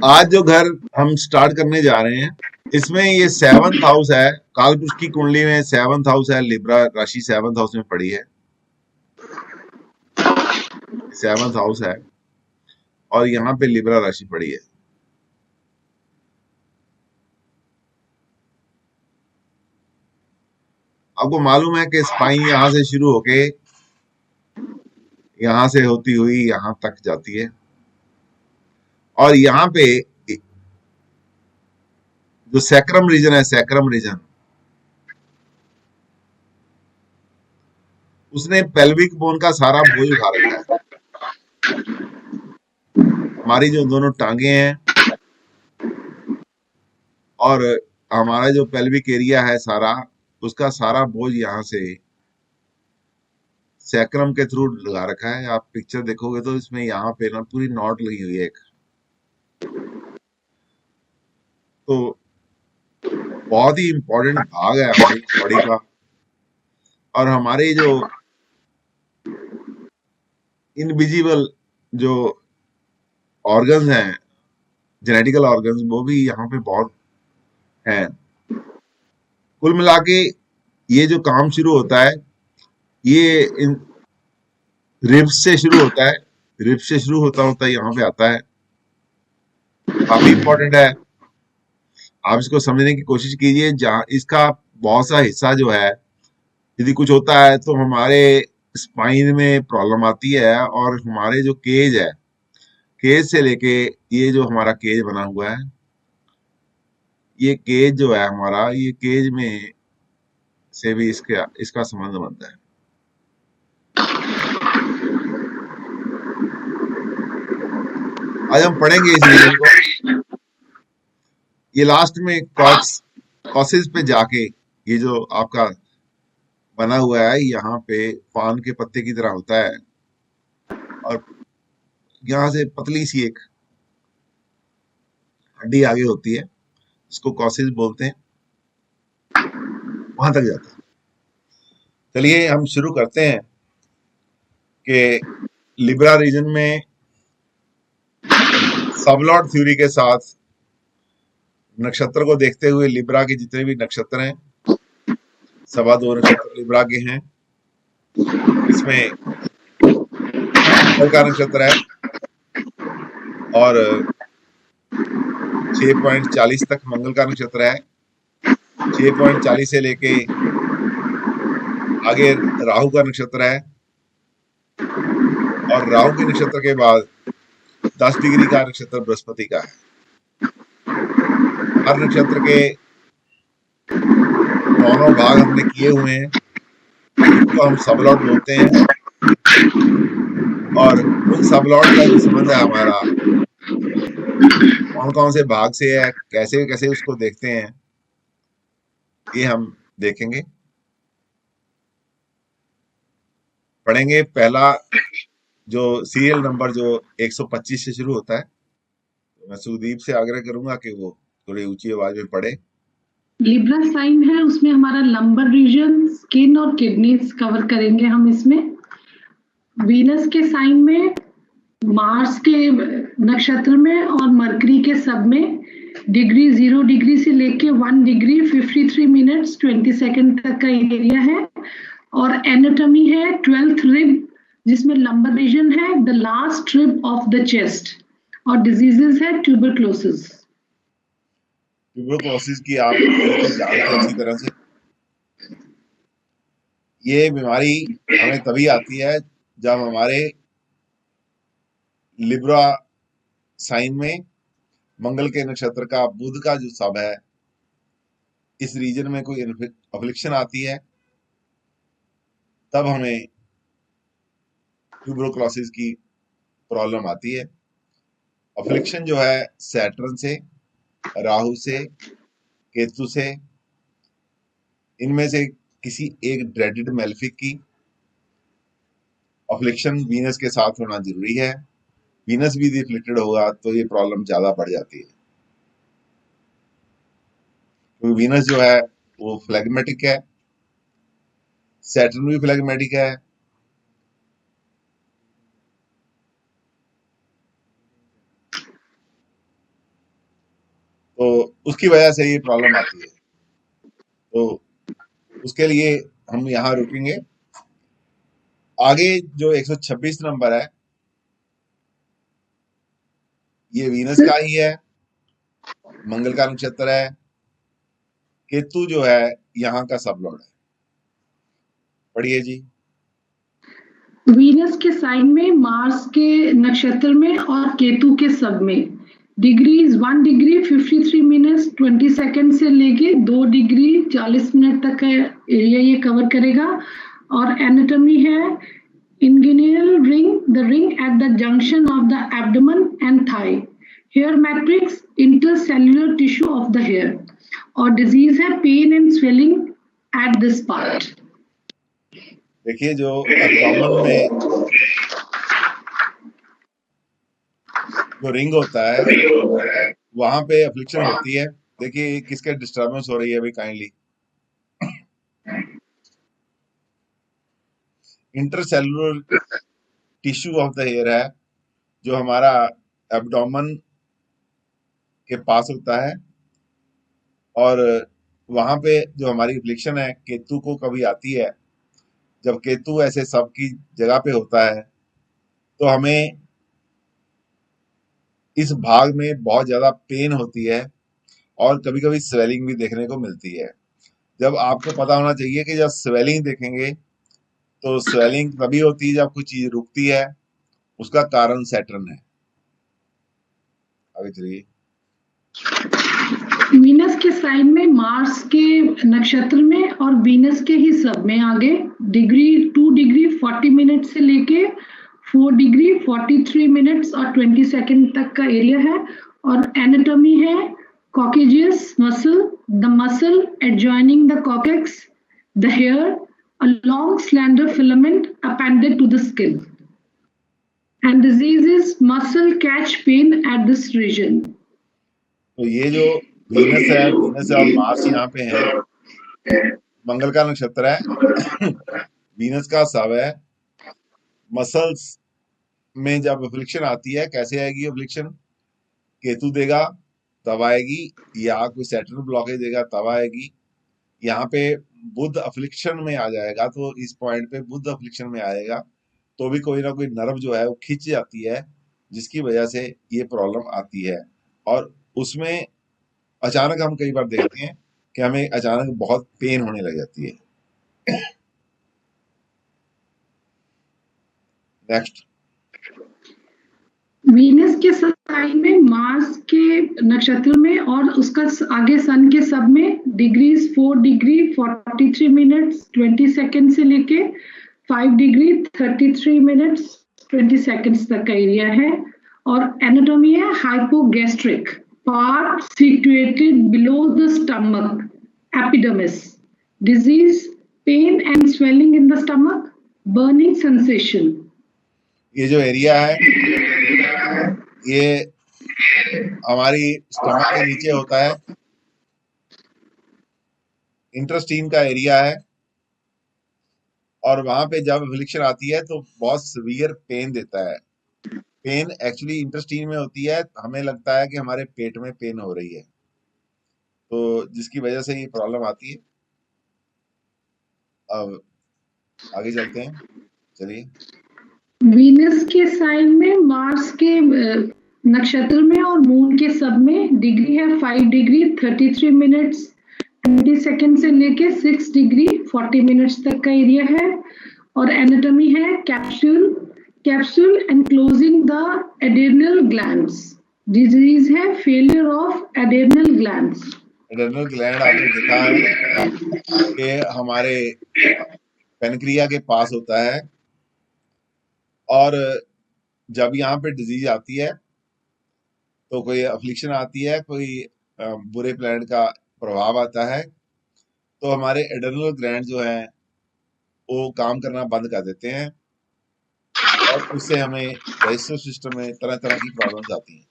आज जो घर हम स्टार्ट करने जा रहे हैं, इसमें ये 7th हाउस है। कालपुरुष की कुंडली में 7th हाउस है, लिब्रा राशि 7th हाउस में पड़ी है। 7th हाउस है और यहाँ पे लिब्रा राशि पड़ी है। आपको मालूम है कि स्पाइन यहाँ से शुरू होके यहाँ से होती हुई यहाँ तक जाती है, और यहाँ पे जो सैक्रम रीजन है, सैक्रम रीजन, उसने पेल्विक बोन का सारा बोझ उठा रखा है। हमारी जो दोनों टांगे हैं और हमारा जो पेल्विक एरिया है सारा, उसका सारा बोझ यहाँ से सैक्रम के थ्रू लगा रखा है। आप पिक्चर देखोगे तो इसमें यहाँ पे ना पूरी नॉट लगी हुई है एक। तो बहुत ही इंपॉर्टेंट भाग है हमारी बॉडी का। और हमारे जो इनविजिबल जो ऑर्गन्स हैं, जेनेटिकल ऑर्गन्स, वो भी यहाँ पे बहुत हैं। कुल मिला के ये जो काम शुरू होता है, ये इन रिब्स से शुरू होता है। रिब्स से शुरू होता होता यहाँ पे आता है। काफी इंपॉर्टेंट है, आप इसको समझने की कोशिश कीजिए। जहाँ इसका बहुत सा हिस्सा जो है, यदि कुछ होता है तो हमारे स्पाइन में प्रॉब्लम आती है, और हमारे जो केज है, केज से लेके ये जो हमारा केज बना हुआ है, ये केज जो है हमारा, ये केज में से भी इसका संबंध बनता है। आज हम पढ़ेंगे इस रीजन को। ये लास्ट में कॉसेस पे जाके ये जो आपका बना हुआ है, यहाँ पे पान के पत्ते की तरह होता है, और यहाँ से पतली सी एक हड्डी आगे होती है, इसको कॉसेस बोलते हैं, वहां तक जाता है। चलिए हम शुरू करते हैं कि लिब्रा रीजन में सबलॉट थ्योरी के साथ नक्षत्र को देखते हुए लिब्रा के जितने भी नक्षत्र हैं, 2.25 नक्षत्र लिब्रा के हैं। इसमें मंगल का नक्षत्र है, और 6.40 तक मंगल का नक्षत्र है। 6.40 से लेके आगे राहु का नक्षत्र है, और राहु के नक्षत्र के बाद 10 डिग्री का नक्षत्र बृहस्पति का है। हर नक्षत्र के दोनों भाग हमने किए हुए हैं, इनको हम सबलॉट बोलते हैं। और उन सबलॉट का जो संबंध है हमारा, कौन कौन से भाग से है, कैसे कैसे उसको देखते हैं, ये हम देखेंगे, पढ़ेंगे। पहला जो सीरियल नंबर जो 125 से शुरू होता है, तो मैं सुदीप से आग्रह करूंगा कि वो थोड़ी ऊंची आवाज में पढ़े। लिब्रा साइन है, उसमें हमारा लंबर रीजन, स्किन और किडनीज कवर करेंगे हम इसमें। वीनस के साइन में, मार्स के नक्षत्र में और मरकरी के सब में डिग्री 0 डिग्री से लेके 1 डिग्री 53 मिनट्स 20 सेकंड तक का एरिया है। और एनाटॉमी है 12th रिब, जिसमें लंबर रीजन है, the last rib of the chest. और डिजीजेस है ट्यूबरक्लोसिस। ट्यूबरक्लोसिस की आप बिल्कुल जानते हैं अच्छी तरह से। ये बीमारी हमें तभी आती है जब हमारे लिब्रा साइन में मंगल के नक्षत्र का बुध का जो सब है, इस रीजन में कोई अफ्लिक्शन आती है, तब हमें ट्यूबरक्लोसिस की प्रॉब्लम आती है। अफ्लिक्शन जो है सैटर्न से, राहु से, केतु से, इनमें से किसी एक ड्रेडेड मेलेफिक की अफ्लिक्शन वीनस के साथ होना जरूरी है। वीनस भी अफ्लिक्टेड होगा तो ये प्रॉब्लम ज्यादा बढ़ जाती है, क्योंकि वीनस जो है वो फ्लेगमेटिक है, सैटर्न भी फ्लेगमेटिक है। तो उसकी वजह से ये प्रॉब्लम आती है। तो उसके लिए हम यहाँ रुकेंगे। आगे जो 126 नंबर है ये वीनस का ही है, मंगल का नक्षत्र है, केतु जो है यहाँ का सब लॉर्ड है। पढ़िए जी। वीनस के साइन में, मार्स के नक्षत्र में और केतु के सब में डिग्रीज 1 डिग्री 53 मिनट्स 20 सेकंड से लेके 2 डिग्री 40 मिनट तक का एरिया ये कवर करेगा। और एनाटॉमी है inguinal ring, the ring at the junction of the abdomen and thigh. Hair matrix, intercellular tissue of the hair. और disease है pain and swelling at this part. देखिए जो एब्डोमेन में जो रिंग होता है वहां पे अफ्लिक्शन होती है। देखिए किसके डिस्टर्बेंस हो रही है अभी kindly. Intercellular tissue of the hair है जो हमारा एब्डोमेन के पास होता है, और वहां पे जो हमारी अफ्लिक्शन है केतु को कभी आती है। जब केतु ऐसे सब की जगह पे होता है तो हमें इस भाग में बहुत ज्यादा पेन होती है और कभी कभी स्वेलिंग भी देखने को मिलती है। जब आपको पता होना चाहिए कि जब स्वेलिंग देखेंगे तो स्वेलिंग तभी होती है जब कोई चीज रुकती है, उसका कारण सैटर्न है। आगे चलिए। वीनस के साइन में, मार्स के नक्षत्र में और वीनस के ही सब में आगे डिग्री 2 डिग्री 40 मिनट से लेके 4 डिग्री 43 मिनट्स और 20 सेकंड तक का एरिया है। और एनाटॉमी है coccygeus muscle, the muscle adjoining the coccyx, the hair, a long slender filament appended to the skin. And disease is muscle catch pain at this region. तो ये जो Venus है, वीनस और मार्स यहाँ पे है, मंगल का नक्षत्र है, वीनस का सब है। मसल्स में जब अफ्लिक्शन आती है, कैसे आएगी अफ्लिक्शन? केतु देगा तब आएगी, या कोई सैटर्न ब्लॉकेज देगा तब आएगी। यहाँ पे बुध अफ्लिक्शन में आ जाएगा तो इस पॉइंट पे बुध अफ्लिक्शन में आएगा तो भी कोई ना कोई नर्व जो है वो खिंच जाती है, जिसकी वजह से ये प्रॉब्लम आती है। और उसमें अचानक हम कई बार देखते हैं कि हमें अचानक बहुत पेन होने लग जाती है। नेक्स्ट। वीनस के साइन में, मार्स के नक्षत्र में और उसका आगे सन के सब में डिग्रीज 4 डिग्री 43 मिनट्स 20 सेकंड से लेके 5 डिग्री 33 मिनट्स 20 सेकंड्स तक का एरिया है। और एनाटॉमी है hypogastric, part situated below the stomach, epidermis. Disease, pain and swelling in the stomach, burning sensation. ये जो एरिया है ये हमारी स्टमक के नीचे होता है, इंटेस्टाइन का एरिया है, और वहां पे जब अफ्लिक्शन आती है तो बहुत सीवियर पेन देता है। पेन एक्चुअली इंटेस्टाइन में होती है, हमें लगता है कि हमारे पेट में पेन हो रही है, तो जिसकी वजह से ये प्रॉब्लम आती है। अब आगे चलते हैं, चलिए। वीनस के साइन में, मार्स के नक्षत्र में और मून के सब में डिग्री है 5 डिग्री 33 मिनट्स 20 सेकंड से लेके 6 डिग्री 40 मिनट्स तक का एरिया है। और एनाटॉमी है capsule enclosing the adrenal glands. Disease है failure of adrenal glands. Adrenal gland आपने देखा है कि हमारे पेनक्रिया के पास होता है, और जब यहाँ पे डिजीज आती है तो कोई अफ्लिक्शन आती है, कोई बुरे प्लैनेट का प्रभाव आता है, तो हमारे एड्रेनल ग्लैंड जो हैं वो काम करना बंद कर देते हैं, और उससे हमें डाइजेस्टिव सिस्टम में तरह तरह की प्रॉब्लम्स आती हैं।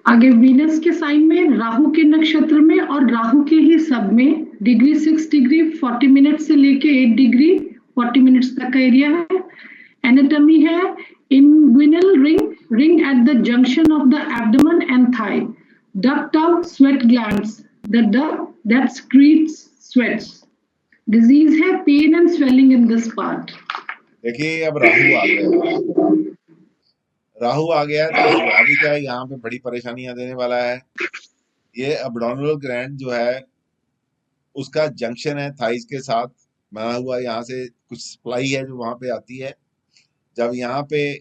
आगे वीनस के साइन में, राहु के नक्षत्र में और राहु के ही सब में डिग्री 6 डिग्री 40 मिनट से लेके 8 डिग्री 40 मिनट्स तक का एरिया है। एनाटॉमी है Inguinal ring at the junction of the abdomen and thigh. Ductal sweat glands, the duct that secretes sweats. Disease है pain and swelling in this part. देखिए अब राहु आ गया है, राहु आ गया है तो स्वाभाविक है यहाँ पे बड़ी परेशानियां देने वाला है। ये एब्डोमिनल ग्लैंड जो है उसका जंक्शन है थाइस के साथ बना हुआ, यहाँ से कुछ सप्लाई है जो वहां पे आती है। जब यहाँ पे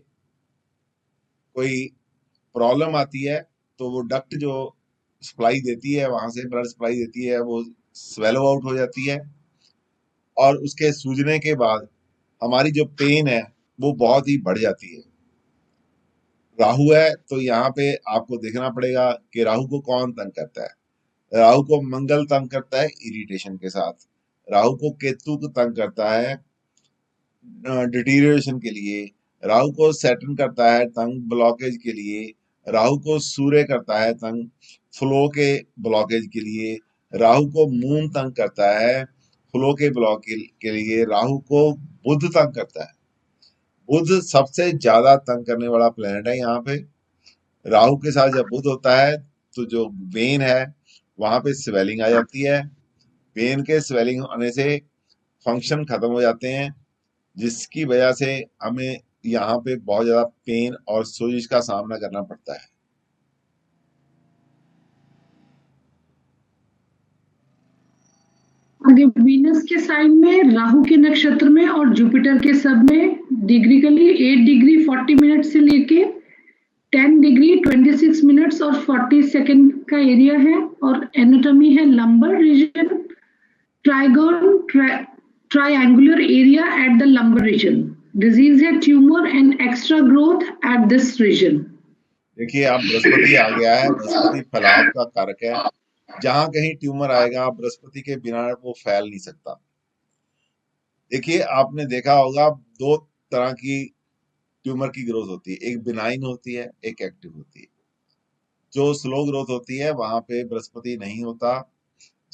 कोई प्रॉब्लम आती है तो वो डक्ट जो सप्लाई देती है, वहां से ब्लड सप्लाई देती है, वो स्वेलो आउट हो जाती है और उसके सूजने के बाद हमारी जो पेन है वो बहुत ही बढ़ जाती है। राहु है तो यहाँ पे आपको देखना पड़ेगा कि राहु को कौन तंग करता है। राहु को मंगल तंग करता है इरिटेशन के साथ, राहु को केतु को तंग करता है डिटीरिएशन के लिए, राहु को सैटर्न करता है तंग ब्लॉकेज के लिए, राहु को सूर्य करता है तंग फ्लो के ब्लॉकेज के लिए, राहु को मून तंग करता है फ्लो के ब्लॉक के लिए, राहु को बुध तंग करता है। बुध सबसे ज्यादा तंग करने वाला प्लेनेट है यहाँ पे। राहु के साथ जब बुध होता है तो जो वेन है वहां पे स्वेलिंग आ जाती है। वेन के स्वेलिंग होने से फंक्शन खत्म हो जाते हैं, जिसकी वजह से हमें यहाँ पे बहुत ज्यादा पेन और सोजिश का सामना करना पड़ता है। आगे वीनस के साइन में, राहु के नक्षत्र में और जुपिटर के सब में डिग्रिकली 8 डिग्री 40 मिनट से लेके 10 डिग्री 26 मिनट्स और 40 सेकेंड का एरिया है। और एनाटॉमी है lumbar region, trigone triangular area at the lumbar region. Disease है tumour and extra growth at this region. देखिए अब बृहस्पति आ गया है, बृहस्पति फैलाव का कारक है। जहां कहीं ट्यूमर आएगा बृहस्पति के बिना वो फैल नहीं सकता। देखिए आपने देखा होगा दो तरह की ट्यूमर की ग्रोथ होती है, एक बिनाइन होती है, एक एक्टिव होती है। जो स्लो ग्रोथ होती है वहां पे बृहस्पति नहीं होता,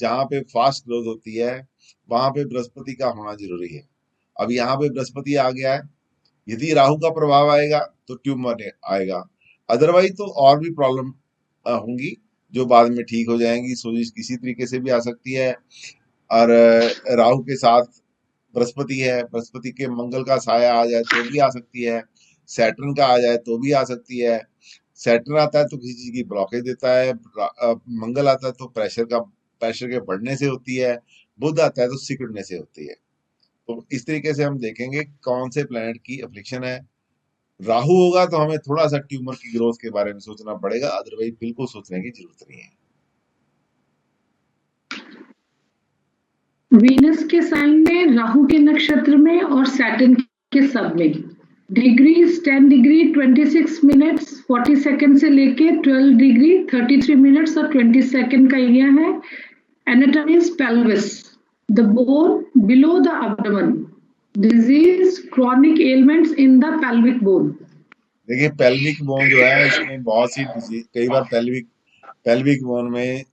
जहां पे फास्ट ग्रोथ होती है वहां पे बृहस्पति का होना जरूरी है। अब यहाँ पे बृहस्पति आ गया है, यदि राहु का प्रभाव आएगा तो ट्यूमर आएगा, अदरवाइज तो और भी प्रॉब्लम होंगी जो बाद में ठीक हो जाएंगी। सोजिश किसी तरीके से भी आ सकती है। और राहु के साथ बृहस्पति है, बृहस्पति के मंगल का साया आ जाए तो भी आ सकती है, सैटर्न का आ जाए तो भी आ सकती है। सैटर्न आता है तो किसी चीज की ब्लॉकेज देता है, मंगल आता है तो प्रेशर के बढ़ने से होती है, बुध आता है तो सिकुड़ने से होती है। तो इस तरीके से हम देखेंगे कौन से प्लेनेट की अफ्लिक्शन है। राहु होगा तो हमें थोड़ा सा ट्यूमर की ग्रोथ के बारे में सोचना पड़ेगा, अदरवाइज बिल्कुल सोचने की जरूरत नहीं है। वीनस के साइन में, राहु के नक्षत्र में और सैटर्न के सब में डिग्रीज 10 डिग्री 26 मिनट्स 40 सेकेंड से लेके 12 डिग्री 33 मिनट्स और 20 सेकेंड का एरिया है। Anatomy is pelvis, the bone below the abdomen. Disease chronic elements in the pelvic bone. देखिए पेल्विक बोन जो है इसमें बहुत सी डिजीज, कई बार पेल्विक बोन में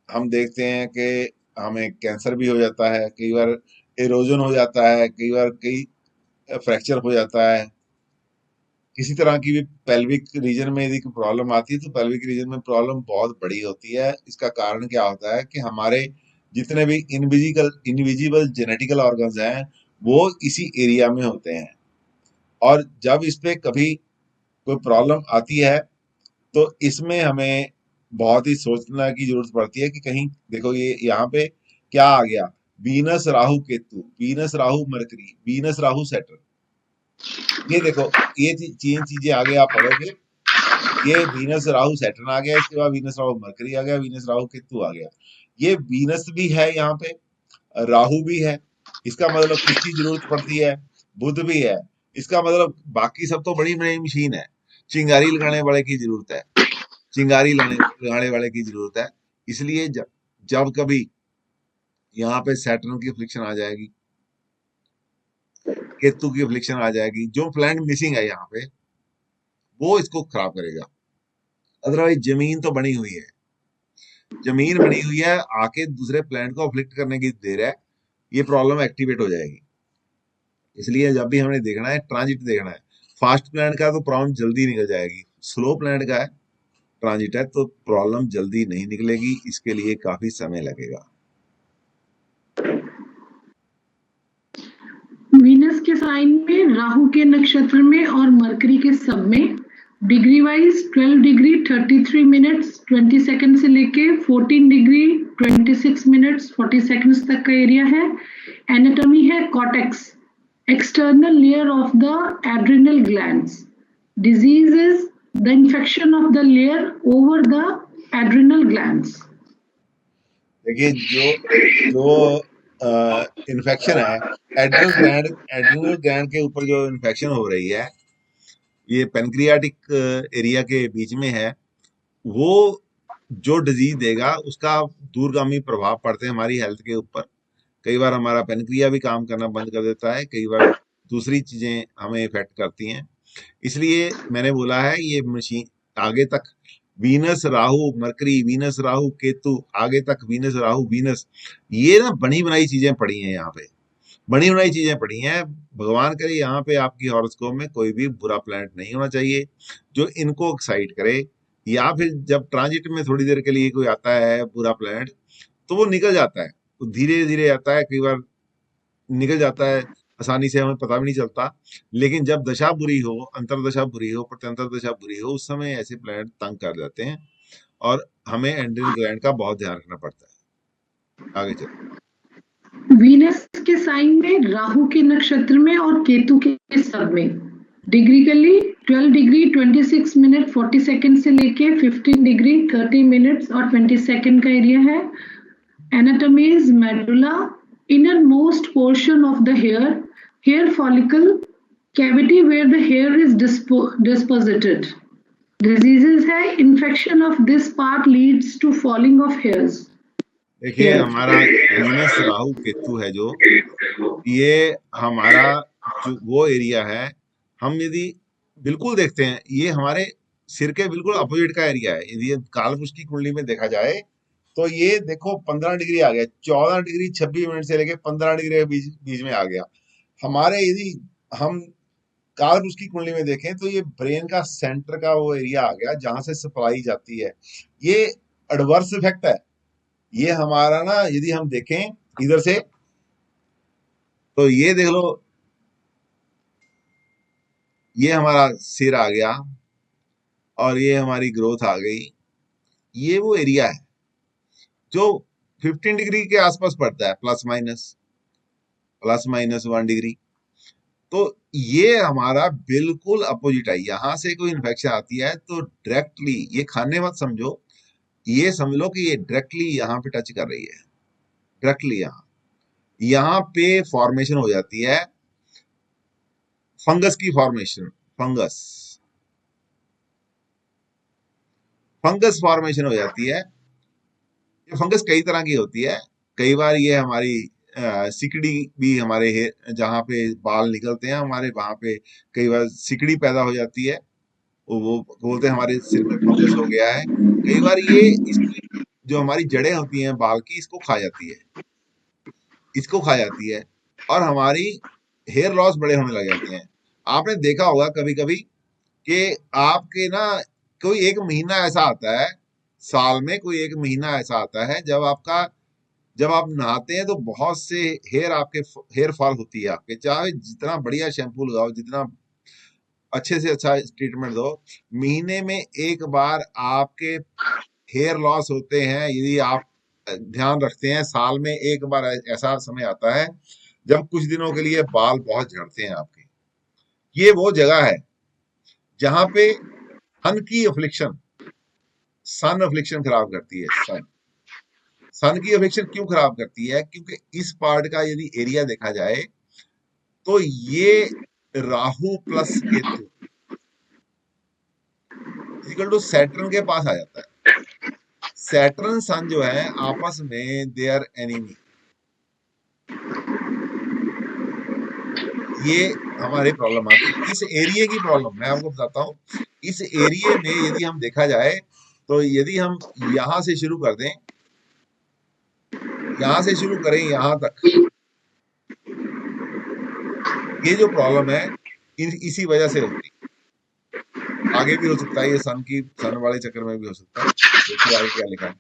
हम देखते हैं कि हमें कैंसर भी हो जाता है, कई बार एरोजन हो जाता है, कई बार कई फ्रैक्चर हो जाता है। किसी तरह की भी पेल्विक रीजन में यदि प्रॉब्लम आती है तो पेल्विक रीजन में प्रॉब्लम बहुत बड़ी होती है। इसका कारण क्या होता है कि हमारे जितने भी इनविजिबल जेनेटिकल ऑर्गन्स हैं वो इसी एरिया में होते हैं, और जब इस पे कभी कोई प्रॉब्लम आती है तो इसमें हमें बहुत ही सोचने की जरूरत पड़ती है कि कहीं देखो ये यहाँ पे क्या आ गया, Venus Rahu Ketu, Venus Rahu mercury, Venus Rahu Saturn. ये देखो ये तीन चीजें आगे आप पढ़ोगे, ये वीनस राहु सैटर्न आ गया, इसके बाद वीनस राहु मरकरी आ गया, वीनस राहु केतु आ गया। ये वीनस भी है यहाँ पे, राहु भी है, इसका मतलब किसकी जरूरत पड़ती है, बुध भी है। इसका मतलब बाकी सब तो बड़ी बड़ी मशीन है, चिंगारी लगाने वाले की जरूरत है, चिंगारी लगाने वाले की जरूरत है। इसलिए जब कभी यहाँ पे सैटर्न की अफ्लिक्शन आ जाएगी, केतु की अफ्लिक्शन आ जाएगी, जो प्लैनेट मिसिंग है यहाँ पे वो इसको खराब करेगा। अदरवाइज जमीन तो बनी हुई है, जमीन बनी हुई है, आके दूसरे प्लैनेट को अफ्लिक्ट करने की देर है, ये प्रॉब्लम एक्टिवेट हो जाएगी। इसलिए जब भी हमने देखना है ट्रांजिट देखना है, फास्ट प्लैनेट का तो प्रॉब्लम जल्दी निकल जाएगी, स्लो प्लैनेट का है, ट्रांजिट है, तो प्रॉब्लम जल्दी नहीं निकलेगी, इसके लिए काफी समय लगेगा। वीनस के साइन में, राहु के नक्षत्र में और मरकरी के सब में degree wise 12 degree 33 minutes 20 second से लेके 14 डिग्री 26 मिनट्स 40 सेकंड्स तक का एरिया है। एनाटॉमी है cortex, external layer of the adrenal glands. Disease is the infection of the layer over the adrenal glands. देखिए जो इन्फेक्शन है एड्रिनल ग्लैंड के ऊपर, जो इन्फेक्शन हो रही है ये पेनक्रियाटिक एरिया के बीच में है, वो जो डिजीज देगा उसका दूरगामी प्रभाव पड़ते हैं हमारी हेल्थ के ऊपर। कई बार हमारा पेनक्रिया भी काम करना बंद कर देता है, कई बार दूसरी चीजें हमें इफेक्ट करती हैं। इसलिए मैंने बोला है ये मशीन आगे तक Venus Rahu mercury, Venus Rahu Ketu, आगे तक वीनस राहु वीनस, ये ना बनी बनाई चीजें पड़ी हैं यहाँ पे, बनी बनाई चीजें पड़ी हैं। भगवान करे यहाँ पे आपकी हॉरोस्कोप में कोई भी बुरा प्लैनेट नहीं होना चाहिए जो इनको एक्साइट करे, या फिर जब ट्रांजिट में थोड़ी देर के लिए कोई आता है बुरा प्लैनेट तो वो निकल जाता है, वो धीरे धीरे आता है, कई बार निकल जाता है आसानी से, हमें पता भी नहीं चलता। लेकिन जब दशा बुरी हो, अंतरदशा बुरी हो, प्रत्यंतर दशा बुरी हो, उस समय ऐसे प्लैनेट तंग कर जाते हैं और हमें एंड्रियल ग्लैंड का बहुत ध्यान रखना पड़ता है। आगे चलो। वीनस के साइन में, राहु के नक्षत्र में और केतु के सब में डिग्रिकली 12 डिग्री 26 मिनट 40 सेकंड से लेके 15 डिग्री 30 मिनट्स और 20 सेकंड का एरिया है। Anatomy is medulla, inner most portion of the hair follicle cavity where the hair is deposited. Diseases है, infection of this part leads to falling of hairs. देखिए हमारा Venus Rahu Ketu है जो, ये हमारा जो वो एरिया है, हम यदि बिल्कुल देखते हैं ये हमारे सिर के बिल्कुल अपोजिट का एरिया है। यदि कालपुरुष की कुंडली में देखा जाए तो ये देखो 15 डिग्री आ गया, 14 डिग्री 26 मिनट से लेके 15 डिग्री के बीच में आ गया हमारे। यदि हम कालपुरुष की कुंडली में देखें तो ये ब्रेन का सेंटर का वो एरिया आ गया जहां से सप्लाई जाती है। ये एडवर्स इफेक्ट है ये हमारा ना, यदि हम देखें इधर से तो ये देख लो, ये हमारा सिर आ गया और ये हमारी ग्रोथ आ गई। ये वो एरिया है जो 15 डिग्री के आसपास पड़ता है, प्लस माइनस 1 डिग्री। तो ये हमारा बिल्कुल अपोजिट है। यहां से कोई इन्फेक्शन आती है तो डायरेक्टली, ये खाने मत समझो, ये समझ लो कि ये डायरेक्टली यहाँ पे टच कर रही है, डायरेक्टली यहाँ पे फॉर्मेशन हो जाती है फंगस की फॉर्मेशन, फंगस फॉर्मेशन हो जाती है। ये फंगस कई तरह की होती है, कई बार ये हमारी सिकड़ी भी, हमारे जहाँ पे बाल निकलते हैं हमारे वहां पे कई बार सिकड़ी पैदा हो जाती है, वो बोलते हैं हमारे सिर में फंगस हो गया है। कई बार ये इसकी जो हमारी जड़ें होती हैं बाल की, इसको खा जाती है, इसको खा जाती है और हमारी हेयर लॉस बड़े होने लग जाते हैं। आपने देखा होगा कभी कभी कि आपके ना कोई एक महीना ऐसा आता है साल में, कोई एक महीना ऐसा आता है जब आप नहाते हैं तो बहुत से हेयर फॉल होती है आपके, चाहे जितना बढ़िया शैम्पू लगाओ, जितना अच्छे से अच्छा ट्रीटमेंट दो, महीने में एक बार आपके हेयर लॉस होते हैं। यदि आप ध्यान रखते हैं, साल में एक बार ऐसा समय आता है जब कुछ दिनों के लिए बाल बहुत झड़ते हैं आपके। ये वो जगह है जहां पे सन की अफ्लिक्शन, सन अफ्लिक्शन खराब करती है। सन की अफेक्शन क्यों खराब करती है? क्योंकि इस पार्ट का यदि एरिया देखा जाए तो ये Rahu plus Ketu equal to Saturn के पास आ जाता है। सैटर्न सन जो है आपस में दे आर एनिमी। ये हमारी प्रॉब्लम आती है, इस एरिया की प्रॉब्लम मैं आपको बताता हूँ। इस एरिया में यदि हम देखा जाए तो यदि हम यहां से शुरू कर दें, यहां से शुरू करें यहां तक, ये जो प्रॉब्लम है इसी वजह से होती है। आगे भी हो सकता है, ये सन वाले चक्कर में भी हो सकता है। देखिए आगे क्या लिखा है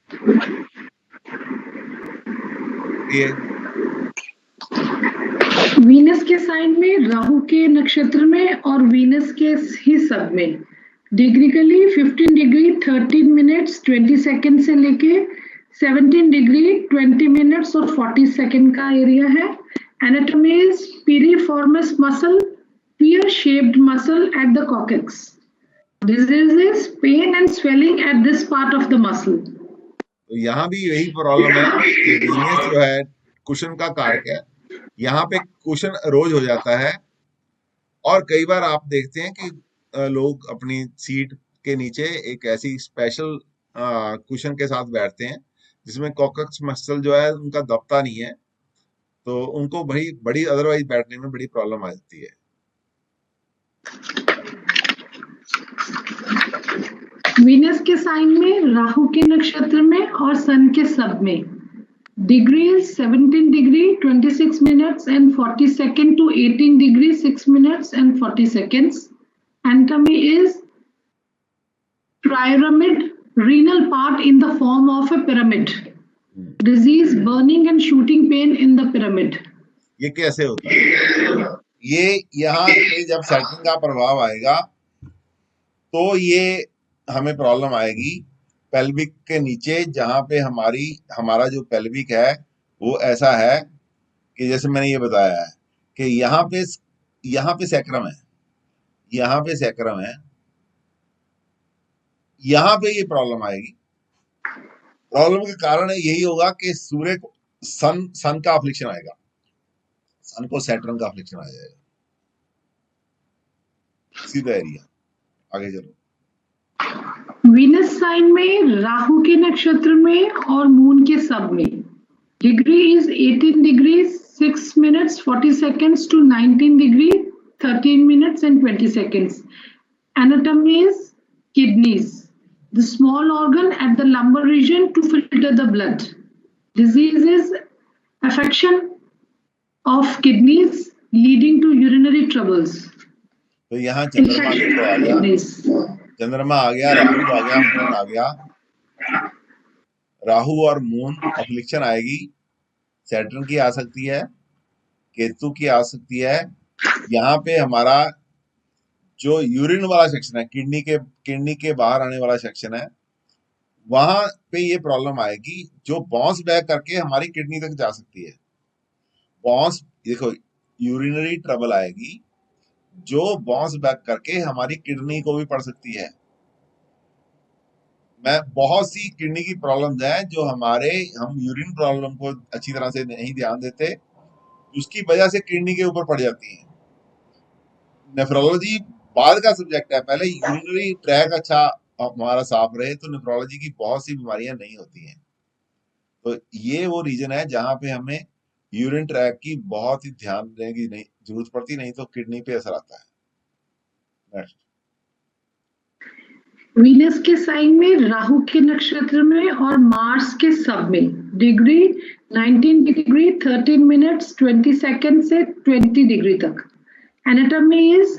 ये। वीनस के साइन में, राहु के नक्षत्र में और वीनस के ही सब में डिग्रिकली 15 डिग्री 13 मिनट्स 20 सेकंड से लेके 17 डिग्री 20 मिनट्स और 40 सेकंड का एरिया है। Anatomy is piriformis muscle, pear shaped muscle at the coccyx. Disease is pain and swelling at this part of the muscle. तो यहाँ भी यही प्रॉब्लम है कि वीनस जो है कुशन का कारक है, यहाँ पे कुशन रोज हो जाता है। और कई बार आप देखते हैं कि लोग अपनी सीट के नीचे एक ऐसी स्पेशल कुशन के साथ बैठते हैं जिसमें कॉकक्स मसल जो है उनका दबता नहीं है, तो उनको बड़ी बड़ी अदरवाइज बैठने में बड़ी प्रॉब्लम आ जाती है। वीनस के साइन में, राहु के नक्षत्र में और सन के सब में degree 17 degree 26 minutes and 40 second to 18 degree 6 minutes and 40 seconds. Anatomy is pyramid, renal part in the form of a pyramid. Disease, burning and shooting pain in the pyramid. ये कैसे होता है? ये यहाँ पे जब सैटर्न का प्रभाव आएगा तो ये हमें प्रॉब्लम आएगी पेल्विक के नीचे, जहां पे हमारा जो पेल्विक है वो ऐसा है कि जैसे मैंने ये बताया है कि यहाँ पे सैक्रम है, यहाँ पे सैक्रम है, यहाँ पे ये प्रॉब्लम आएगी। प्रॉब्लम के कारण यही होगा कि सूर्य को सन का अफ्लिक्शन आएगा, सन को सैटर्न का अफ्लिक्शन आ जाएगा। सीधा एरिया आगे चलो। वीनस साइन में, राहु के नक्षत्र में और मून के सब में degree is 18 degree 6 minutes 40 seconds to 19 degree 13 minutes and 20 seconds. Anatomy is kidneys, the small organ at the lumbar region to filter the blood. Disease is affection of kidneys leading to urinary troubles. तो यहाँ चंद्रमा देखो आ गया, चंद्रमा आ गया, राहु आ गया, moon आ गया। राहु और मून अफ्लिक्शन आएगी, सैटर्न की आ सकती है, केतु की आ सकती है। यहाँ पे हमारा जो यूरिन वाला सेक्शन है, किडनी के बाहर आने वाला सेक्शन है, वहां पे ये प्रॉब्लम आएगी जो बाउंस बैक करके हमारी किडनी तक जा सकती है। बाउंस देखो, यूरिनरी ट्रबल आएगी जो बाउंस बैक करके हमारी किडनी को भी पड़ सकती है। बहुत सी किडनी की प्रॉब्लम्स हैं जो हम यूरिन प्रॉब्लम को अच्छी तरह से नहीं ध्यान देते, उसकी वजह से किडनी के ऊपर पड़ जाती है। नेफ्रोलॉजी बाद का सब्जेक्ट है, पहले यूरिनरी ट्रैक अच्छा हमारा साफ रहे तो नेफ्रोलॉजी की बहुत सी बीमारियां नहीं होती हैं। तो ये वो रीजन है जहां पे हमें यूरिन ट्रैक की बहुत ही ध्यान देने की नहीं जरूरत पड़ती, नहीं तो किडनी पे असर आता है। नेक्स्ट। वीनस के साइन में, राहु के नक्षत्र में और मार्स के सब में डिग्री 19 डिग्री 13 मिनट्स 20 सेकंड से 20 डिग्री तक। Anatomy is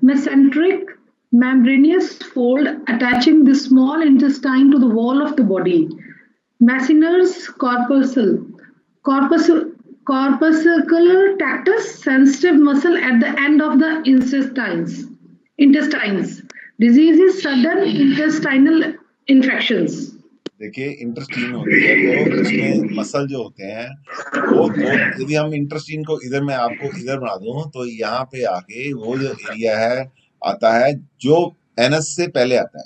mesenteric membranous fold attaching the small intestine to the wall of the body. Masseter's corpuscular tractus, sensitive muscle at the end of the intestines. Disease is sudden intestinal infections. देखिए intestine होती है तो उसमें muscle जो होते हैं वो यदि हम इंटेस्टाइन को इधर, मैं आपको इधर बना दूं तो यहाँ पे आके वो जो एरिया है आता है जो एनस से पहले आता है।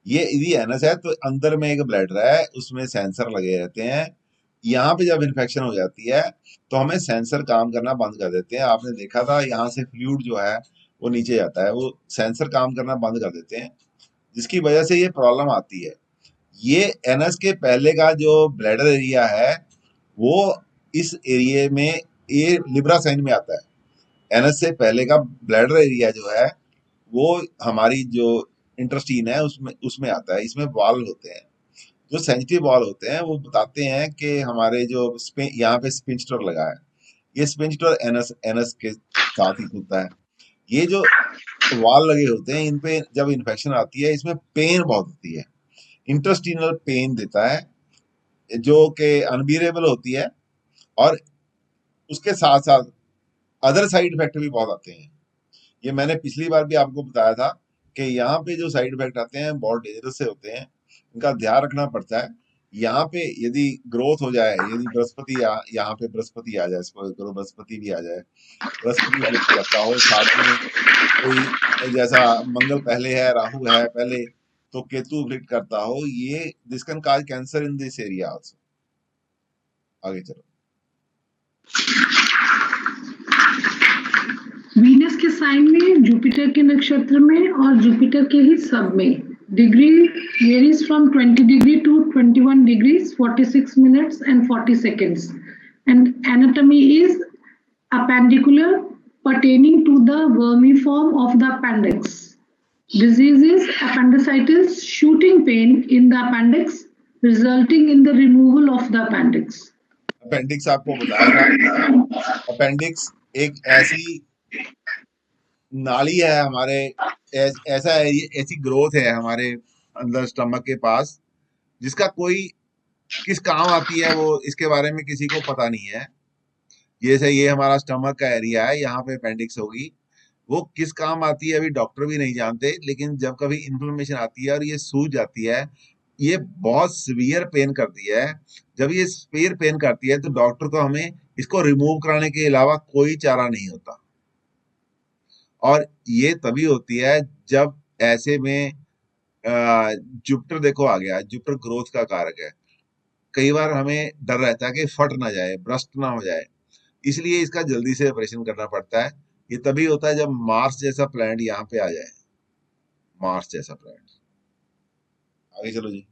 ये यदि एनस है तो अंदर में एक ब्लैडर है, उसमें सेंसर लगे रहते हैं। यहाँ पे जब इन्फेक्शन हो जाती है तो हमें सेंसर काम करना बंद कर देते हैं। आपने देखा था यहाँ से फ्लूइड जो है वो नीचे जाता है, वो सेंसर काम करना बंद कर देते हैं, जिसकी वजह से ये प्रॉब्लम आती है। ये एनस के पहले का जो ब्लैडर एरिया है वो इस एरिया में ये लिब्रा साइन में आता है। एनस से पहले का ब्लैडर एरिया जो है वो हमारी जो इंटेस्टाइन है उसमें आता है। इसमें वॉल्व होते हैं, जो सेंसिटिव वॉल्व होते हैं, वो बताते हैं कि हमारे जो यहाँ पे स्पिंचटर लगा है, ये स्पिंचटर एनस के साथ ही खुलता है। ये जो वाल लगे होते हैं, इन पे जब इन्फेक्शन आती है इसमें पेन बहुत होती है, इंटरस्टिनल पेन देता है जो कि अनबियरेबल होती है, और उसके साथ साथ अदर साइड इफेक्ट भी बहुत आते हैं। ये मैंने पिछली बार भी आपको बताया था कि यहाँ पे जो साइड इफेक्ट आते हैं बहुत डेंजरस से होते हैं, इनका ध्यान रखना पड़ता है। यहाँ पे यदि ग्रोथ हो जाए, यदि बृहस्पति यहाँ पे बृहस्पति आ जाए, सपोज करो बृहस्पति भी आ जाए, बृहस्पति इफेक्ट करता हो, साथ में कोई जैसा मंगल पहले है, राहु है पहले, तो केतु इफेक्ट करता हो, ये this can cause cancer in this area also. आगे चलो। वीनस के साइन में, जुपिटर के नक्षत्र में और जुपिटर के ही सब में degree varies from 20 degree to 21 degrees 46 minutes and 40 seconds and anatomy is appendicular pertaining to the vermiform of the appendix. Disease is appendicitis, shooting pain in the appendix resulting in the removal of the appendix. Appendix आपको बताया था, appendix एक ऐसी नाली है हमारे, ऐसा ऐसी ग्रोथ है हमारे अंदर स्टमक के पास, जिसका कोई किस काम आती है वो इसके बारे में किसी को पता नहीं है। जैसे ये हमारा स्टमक का एरिया है, यहाँ पे अपेंडिक्स होगी, वो किस काम आती है अभी डॉक्टर भी नहीं जानते, लेकिन जब कभी इन्फ्लेमेशन आती है और ये सूज जाती है, ये बहुत सीवियर पेन करती है। जब ये सीवियर पेन करती है तो डॉक्टर को हमें इसको रिमूव कराने के अलावा कोई चारा नहीं होता, और ये तभी होती है जब ऐसे में जुपिटर देखो आ गया, जुपिटर ग्रोथ का कारक है। कई बार हमें डर रहता है कि फट ना जाए, ब्रस्ट ना हो जाए, इसलिए इसका जल्दी से ऑपरेशन करना पड़ता है। ये तभी होता है जब मार्स जैसा प्लैनेट यहाँ पे आ जाए, मार्स जैसा प्लैनेट। आगे चलो जी।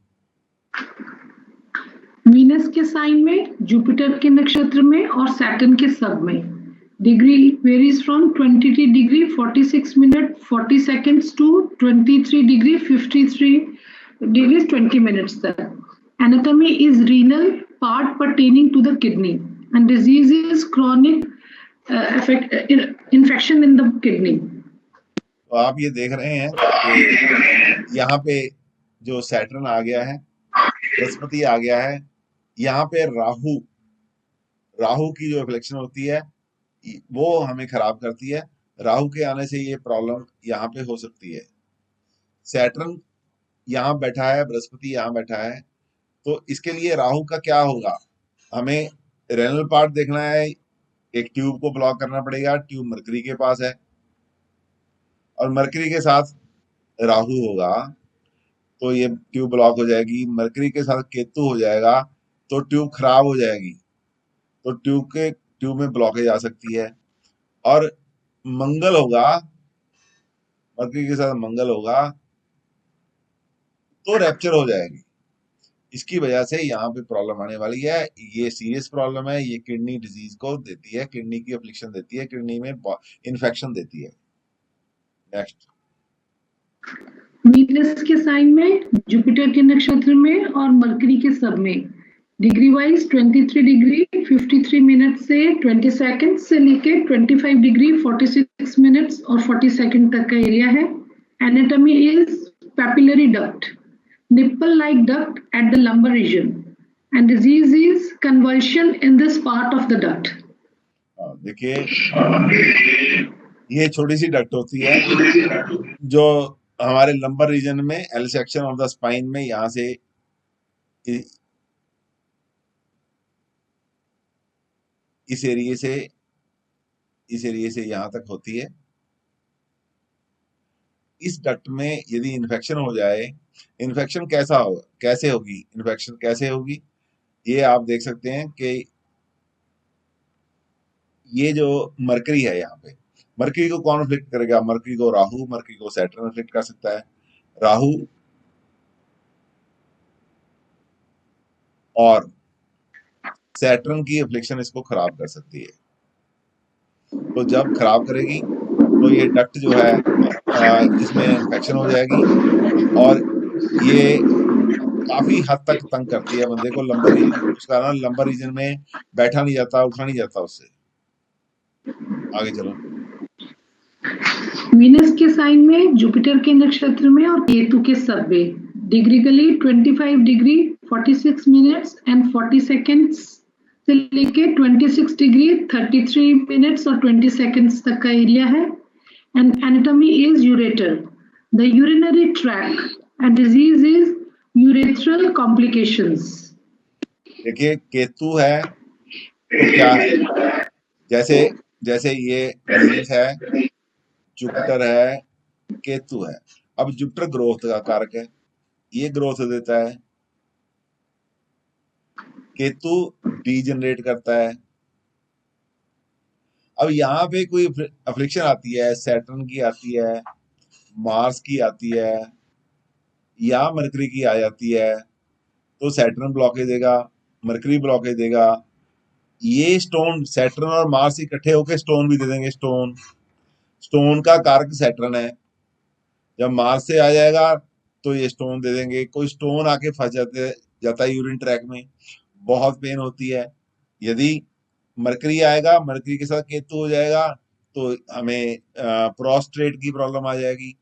वीनस के साइन में, जुपिटर के नक्षत्र में और सैटर्न के सब में degree varies from 23 degree 46 minute 40 seconds to 23 degree 53 degree 20 minutes तक। Anatomy is renal part pertaining to the kidney and disease is chronic infection in the kidney. तो आप ये देख रहे हैं कि यहाँ पे जो सैटर्न आ गया है, बृहस्पति आ गया है, यहाँ पे राहु, राहु की जो रिफ्लेक्शन होती है वो हमें खराब करती है। राहु के आने से ये प्रॉब्लम यहाँ पे हो सकती है। सैटर्न यहाँ बैठा है, बृहस्पति यहाँ बैठा है, तो इसके लिए राहु का क्या होगा, हमें रेनल पार्ट देखना है, एक ट्यूब को ब्लॉक करना पड़ेगा, ट्यूब मरकरी के पास है, और मरकरी के साथ राहु होगा तो ये ट्यूब ब्लॉक हो जाएगी। मरकरी के साथ केतु हो जाएगा तो ट्यूब खराब हो जाएगी, तो ट्यूब में ब्लॉकेज आ सकती है। और मंगल होगा, मरकरी के साथ मंगल होगा तो रैप्चर हो जाएगी। इसकी वजह से यहाँ पे प्रॉब्लम आने वाली है। ये सीरियस प्रॉब्लम है, ये किडनी डिजीज को देती है, किडनी की अफ्लिक्शन देती है, किडनी में इन्फेक्शन देती है। नेक्स्ट। वीनस के साइन में, जुपिटर के नक्षत्र में और मरकरी के सब में डिग्री वाइज 23 डिग्री 53 मिनट से 20 सेकंड से लेके 25 डिग्री 46 मिनट्स और 40 सेकंड तक का एरिया है। Anatomy is papillary duct, nipple like duct at the lumbar region, and disease is convulsion in this part of the duct. देखिए ये छोटी सी डक्ट होती है जो हमारे लंबर रीजन में, L section of the spine में, यहाँ से इस एरिया से यहाँ तक होती है। इस डक्ट में यदि इन्फेक्शन हो जाए, इन्फेक्शन कैसे होगी, इन्फेक्शन कैसे होगी, ये आप देख सकते हैं कि ये जो मरकरी है, यहाँ पे मरकरी को कौन अफेक्ट करेगा, मरकरी को राहु, मरकरी को सैटर्न अफेक्ट कर सकता है। राहु और सैटर्न की अफ्लिक्शन इसको खराब कर सकती है। तो जब खराब करेगी तो ये डक्ट जो है इसमें इन्फेक्शन हो जाएगी, और ये काफी हद तक तंग करती है बंदे को। लंबर रीजन, उसका ना लंबर रीजन में बैठा नहीं जाता, उठा नहीं जाता उससे। आगे चलो। वीनस के साइन में, जुपिटर के नक्षत्र में और केतु के सब में डिग्रिकली 25 डिग्री 46 मिनट्स एंड 40 सेकेंड्स से लेके 26 डिग्री 33 मिनट्स और 20 सेकेंड्स तक का एरिया है। And anatomy is ureter, the urinary track and disease is urethral complications. देखिए केतु है तो क्या है, जैसे जैसे ये वीनस है, जुपिटर है, केतु है। अब जुपिटर ग्रोथ का कारक है, ये ग्रोथ देता है। केतु डीजनरेट करता है। अब यहाँ पे कोई अफ्लिक्शन आती है, सैटर्न की आती है, मार्स की आती है या मरकरी की आ जाती है, तो सैटर्न ब्लॉकेज देगा, मरकरी ब्लॉकेज देगा। ये स्टोन सैटर्न और मार्स इकट्ठे होकर स्टोन भी दे देंगे। स्टोन का कारक सैटर्न है, जब मार्स से आ जाएगा तो ये स्टोन दे देंगे। कोई स्टोन आके फंस जाता है यूरिन ट्रैक में, बहुत पेन होती है। यदि मरकरी आएगा, मरकरी के साथ केतु हो जाएगा तो हमें प्रोस्टेट की प्रॉब्लम आ जाएगी,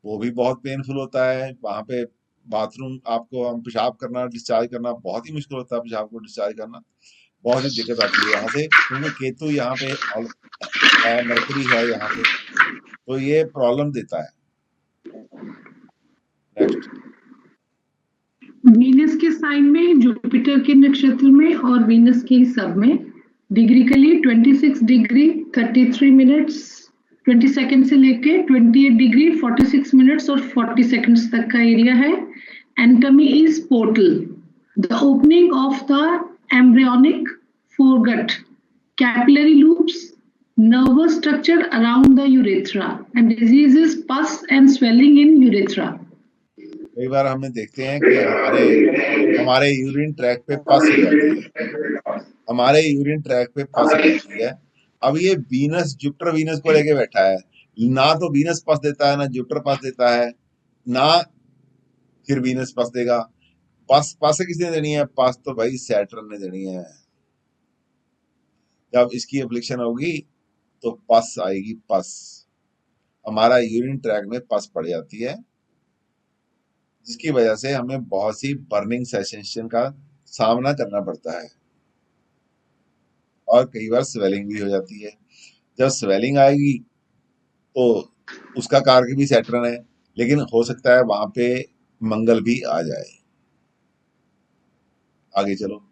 वो भी बहुत पेनफुल होता है। वहां पे बाथरूम आपको हम पेशाब करना, डिस्चार्ज करना बहुत ही मुश्किल होता है, पेशाब को डिस्चार्ज करना बहुत ही दिक्कत आती है यहाँ से, क्योंकि केतु यहाँ पे है, मरकरी है यहाँ पे, तो ये प्रॉब्लम देता है। नेक्स्ट, वीनस के साइन में, जुपिटर के नक्षत्र में और वीनस के ही सब में डिग्रिकली 26 डिग्री 33 मिनट्स 20 सेकंड से लेके 28 डिग्री 46 मिनट्स और 40 सेकंड्स तक का एरिया है। Anatomy is portal, the opening of the embryonic foregut, capillary loops, nervous structure around the urethra, and disease is pus and swelling in urethra. कई बार हमें देखते हैं कि हमारे यूरिन ट्रैक पे पस हो जाती है, हमारे यूरिन ट्रैक पे पस हो जाती है। अब ये वीनस, जुपिटर वीनस को लेके बैठा है, ना तो वीनस पस देता है, ना जुपिटर पस देता है, ना फिर वीनस पस देगा। पस किसने देनी है? पस तो भाई सैटर्न ने देनी है। जब इसकी एप्लीकेशन होगी तो पस आएगी, पस हमारा यूरिन ट्रैक में पस पड़ जाती है, जिसकी वजह से हमें बहुत सी बर्निंग सेंसेशन का सामना करना पड़ता है और कई बार स्वेलिंग भी हो जाती है। जब स्वेलिंग आएगी तो उसका कारक भी सैटर्न है, लेकिन हो सकता है वहां पे मंगल भी आ जाए। आगे चलो।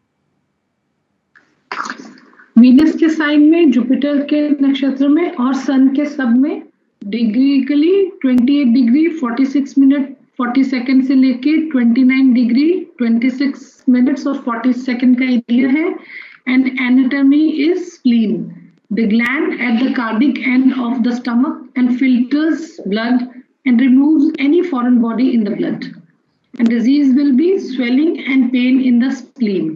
वीनस के साइन में, जुपिटर के नक्षत्र में और सन के सब में डिग्रिकली 28 डिग्री 46 मिनट 40 सेकंड से लेके 29 डिग्री 26 मिनट्स और 40 सेकंड का एरिया है। And anatomy is spleen, the gland at the cardiac end of the stomach and filters blood and removes any foreign body in the blood. And disease will be swelling and pain in the spleen.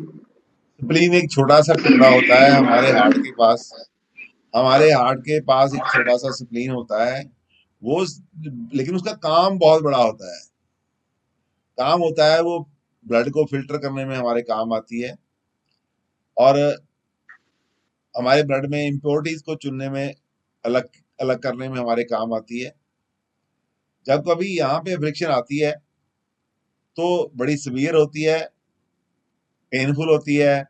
Spleen एक छोटा सा टुकड़ा होता है हमारे heart के पास, हमारे heart के पास एक छोटा सा स्प्लीन होता है वो, लेकिन उसका काम बहुत बड़ा होता है। काम होता है वो ब्लड को फिल्टर करने में हमारे काम आती है और हमारे ब्लड में इम्प्योरिटीज को चुनने में, अलग अलग करने में हमारे काम आती है। जब कभी यहाँ पे फ्रिक्शन आती है तो बड़ी सीवियर होती है, पेनफुल होती है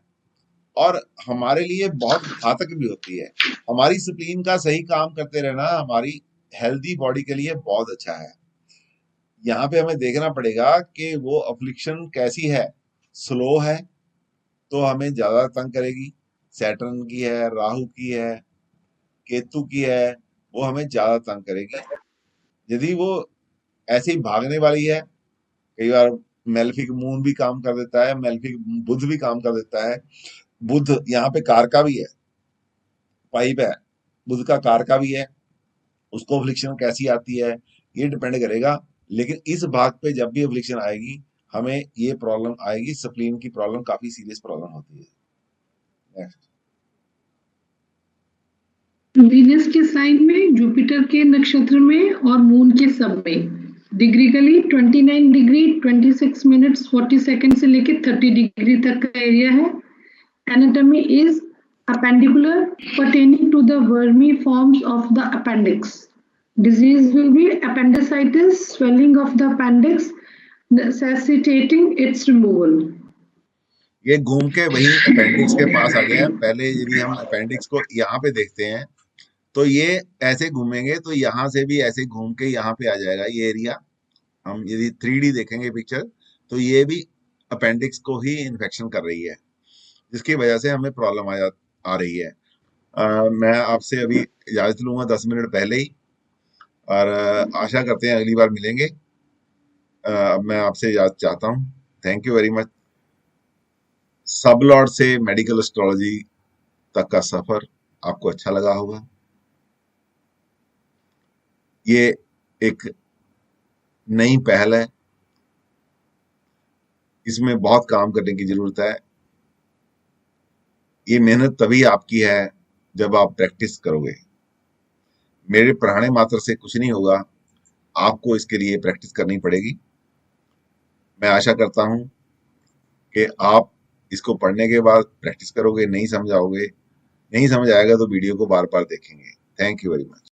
और हमारे लिए बहुत घातक भी होती है। हमारी स्प्लीन का सही काम करते रहना हमारी हेल्दी बॉडी के लिए बहुत अच्छा है। यहाँ पे हमें देखना पड़ेगा कि वो अफ्लिक्शन कैसी है। स्लो है तो हमें ज्यादा तंग करेगी, सैटर्न की है, राहु की है, केतु की है, वो हमें ज्यादा तंग करेगी। यदि वो ऐसे ही भागने वाली है, कई बार मेल्फिक मून भी काम कर देता है, मेल्फिक बुध भी काम कर देता है। बुध यहाँ पे कारका भी है, पाइप है, बुध का कारका भी है, उसको अफ्लिक्शन कैसी आती है ये डिपेंड करेगा। लेकिन इस भाग पे जब भी अफ्लिक्शन आएगी हमें ये प्रॉब्लम आएगी, स्प्लीन की प्रॉब्लम काफी सीरियस प्रॉब्लम होती है। नेक्स्ट, वीनस के साइन में, जुपिटर के नक्षत्र में और मून के सब में डिग्रिकली 29 डिग्री 26 मिनट्स 40 सेकंड से लेके 30 डिग्री तक का एरिया है। Anatomy is appendicular pertaining to the vermiforms of the appendix. Disease will be appendicitis, swelling of the appendix, necessitating its removal. ये घूम के वही अपेंडिक्स के पास आ गया। पहले यदि हम अपेंडिक्स को यहाँ पे देखते हैं तो ये ऐसे घूमेंगे तो यहाँ से भी ऐसे घूम के यहाँ पे आ जाएगा ये एरिया। हम यदि 3D देखेंगे पिक्चर तो ये भी अपेंडिक्स को ही इन्फेक्शन कर रही है, जिसकी वजह से हमें प्रॉब्लम आ रही है। मैं आपसे अभी इजाजत लूंगा 10 मिनट पहले ही, और आशा करते हैं अगली बार मिलेंगे। अब मैं आपसे इजाजत चाहता हूँ। Thank you very much. सब लॉर्ड से मेडिकल एस्ट्रोलॉजी तक का सफर आपको अच्छा लगा होगा। ये एक नई पहल है, इसमें बहुत काम करने की जरूरत है। ये मेहनत तभी आपकी है जब आप प्रैक्टिस करोगे। मेरे पढ़ाने मात्र से कुछ नहीं होगा, आपको इसके लिए प्रैक्टिस करनी पड़ेगी। मैं आशा करता हूं कि आप इसको पढ़ने के बाद प्रैक्टिस करोगे, नहीं समझ आएगा तो वीडियो को बार बार देखेंगे। Thank you very much.